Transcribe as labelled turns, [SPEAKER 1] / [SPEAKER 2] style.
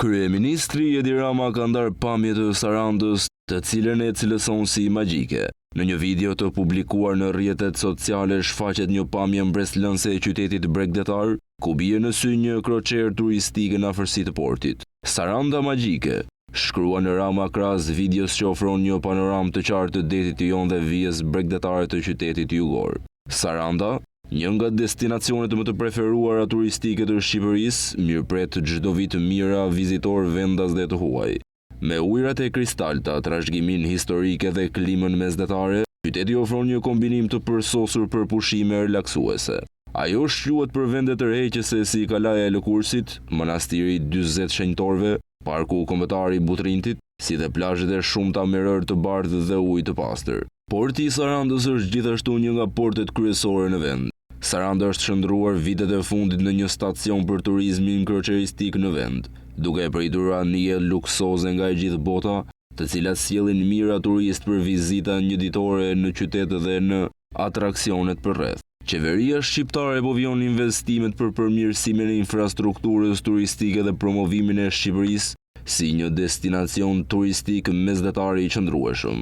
[SPEAKER 1] Kryeministri Edi Rama ka ndarë pamje të Sarandës, të cilën e cilëson si magjike. Në një video të publikuar në rrjetet sociale shfaqet një pamje mbreslënse e qytetit bregdetar, ku bie në sy një kroqer turistike në afërsi të portit. Saranda magjike, shkrua në Rama krahas videos që ofron një panoramë të qartë të detit Jon dhe vijes bregdetare të qytetit jugor. Saranda, një nga destinacionet më të preferuara turistike të Shqipërisë, mirëpret çdo vit mijëra vizitor vendas dhe të huaj. Me ujërat e kristalta, trashëgimin historike dhe klimën mesdhetare, qyteti ofron një kombinim të përsosur për pushime relaksuese. Ajo shquhet për vende tërheqëse si Kalaja e Lëkurësit, Manastiri 40 Shenjtorëve, Parku Kombëtar i Butrintit, si dhe plazhet e shumta me rërë të bardhë dhe ujë të pastër. Porti i Sarandës është gjithashtu një nga portet kryesore në vend. Saranda është shndruar vitet e fundit në një stacion për turizmin kroqeristik në vend, duke e pritur anije luksoze nga e gjithë bota, të cilat sjellin mijëra turistë për vizita njëditore në qytet dhe në atraksionet përreth. Qeveria shqiptare po vjon investimet për përmirësimin e infrastrukturës turistike dhe promovimin e Shqipërisë si një destinacion turistik mesdhetar i qëndrueshëm.